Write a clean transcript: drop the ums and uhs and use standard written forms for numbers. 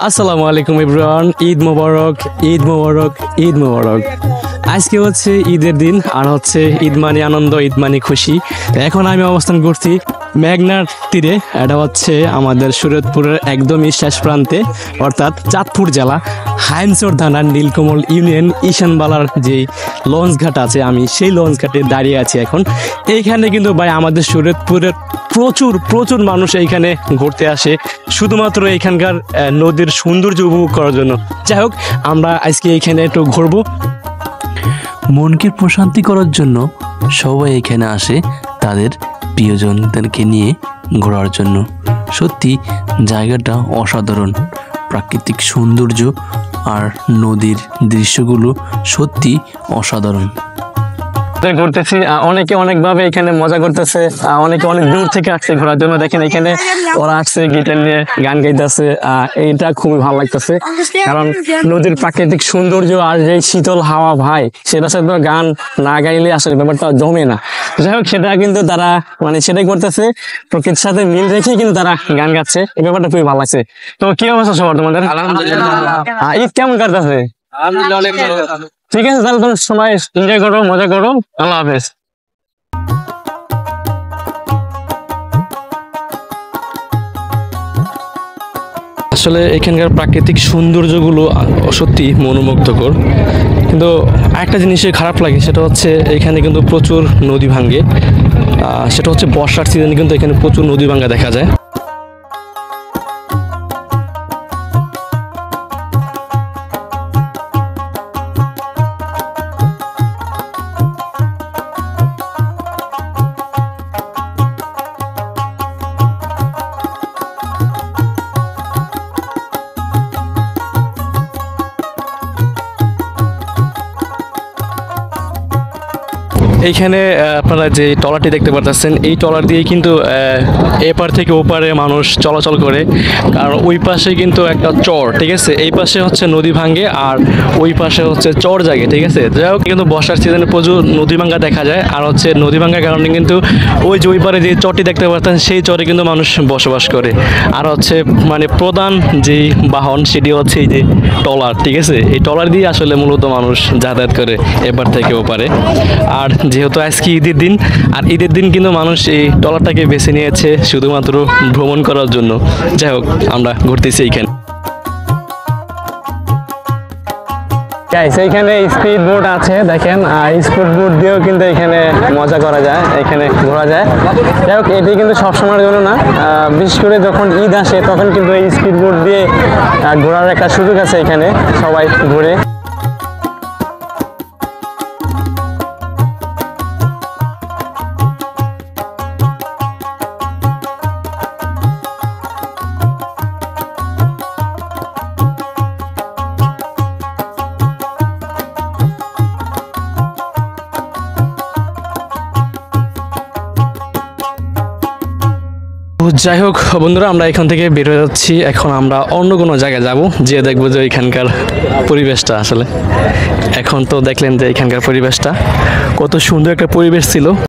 আসসালামু আলাইকুম এভরিওয়ান, ঈদ মোবারক, ঈদ মোবারক, ঈদ মোবারক। আজকে হচ্ছে ঈদের দিন, আর হচ্ছে ঈদ মানে আনন্দ, ঈদ মানে খুশি। তো এখন আমি অবস্থান করছি মেঘনার তীরে। এটা হচ্ছে আমাদের শরীয়তপুরের একদমই শেষ প্রান্তে, অর্থাৎ চাঁদপুর জেলা হাইমচর থানার নীলকমল ইউনিয়ন ঈশানবালার যে লঞ্চ ঘাট আছে, আমি সেই লঞ্চ ঘাটে দাঁড়িয়ে আছি এখন। এইখানে কিন্তু ভাই আমাদের শরীয়তপুরের প্রচুর প্রচুর মানুষ এইখানে ঘুরতে আসে, শুধুমাত্র এখানকার নদীর সৌন্দর্য উপভোগ করার জন্য। যাই হোক, আমরা আজকে এইখানে একটু ঘুরবো। মনকে প্রশান্তি করার জন্য সবাই এখানে আসে তাদের প্রিয়জনদেরকে নিয়ে ঘোরার জন্য। সত্যি জায়গাটা অসাধারণ, প্রাকৃতিক সৌন্দর্য আর নদীর দৃশ্যগুলো সত্যি অসাধারণ। ঘুরতেছি, অনেকে অনেকভাবে এখানে মজা করতেছে, অনেকে অনেক দূর থেকে আসছে ঘোরার জন্য। দেখেন এখানে ওরা আসছে গিটার নিয়ে গান গাইতেছে, এইটা খুবই ভালো লাগতেছে, কারণ নদীর প্রাকৃতিক সৌন্দর্য আর যে শীতল হাওয়া ভাই, সেটার সাথে গান না গাইলে আসলে ব্যাপারটা জমে না। যাই হোক, সেটা কিন্তু তারা মানে সেটাই করতেছে, প্রকৃতির সাথে মিল রেখে কিন্তু তারা গান গাচ্ছে। এই ব্যাপারটা খুবই ভালো লাগছে। তো কি অবস্থা সবার তোমাদের? ঈদ কেমন কাটতেছে? ঠিক আছে, তাহলে তোমরা সময় এনজয় করো, মজা করো। আল্লাহ হাফেজ। আসলে এখানকার প্রাকৃতিক সৌন্দর্যগুলো সত্যি মনোমুগ্ধকর, কিন্তু একটা জিনিসে খারাপ লাগে, সেটা হচ্ছে এখানে কিন্তু প্রচুর নদী ভাঙ্গে। সেটা হচ্ছে বর্ষার সিজনে কিন্তু এখানে প্রচুর নদী ভাঙ্গা দেখা যায়। এইখানে আপনারা যে ট্রলারটি দেখতে পাচ্ছেন, এই ট্রলার দিয়ে কিন্তু এপার থেকে ওপারে মানুষ চলাচল করে, কারণ ওই পাশে কিন্তু একটা চর, ঠিক আছে, এই পাশে হচ্ছে নদী ভাঙ্গে আর ওই পাশে হচ্ছে চর জাগে, ঠিক আছে। যাই হোক, কিন্তু বর্ষার সিজনে প্রচুর নদী ভাঙ্গা দেখা যায়, আর হচ্ছে নদী ভাঙ্গার কারণে কিন্তু ওই যে ওই পারে যে চরটি দেখতে পাচ্ছেন, সেই চরে কিন্তু মানুষ বসবাস করে। আর হচ্ছে মানে প্রধান যেই বাহন সেটি হচ্ছে এই যে ট্রলার, ঠিক আছে। এই ট্রলার দিয়ে আসলে মূলত মানুষ যাতায়াত করে এপার থেকে ওপারে। আর যেহেতু আজকে ঈদের দিন, আর ঈদের দিন কিন্তু মানুষ এই ট্রলারটাকে বেছে নিয়েছে শুধুমাত্র ভ্রমণ করার জন্য। যাই হোক, আমরা ঘুরতেছি এইখানে। এইখানে স্পিড বোট আছে, দেখেন, আর স্পিড বোট দিয়েও কিন্তু এখানে মজা করা যায়, এখানে ঘোরা যায়। যাই হোক, এটি কিন্তু সবসময়ের জন্য না, বিশেষ করে যখন ঈদ আসে তখন কিন্তু এই স্পিড বোট দিয়ে ঘোরার একটা সুযোগ আছে, এখানে সবাই ঘুরে। যাই হোক বন্ধুরা, আমরা এখান থেকে বের হয়ে যাচ্ছি। এখন আমরা অন্য কোনো জায়গায় যাব, যে দেখবো যে এখানকার পরিবেশটা আসলে। এখন তো দেখলেন যে এখানকার পরিবেশটা কত সুন্দর একটা পরিবেশ ছিল।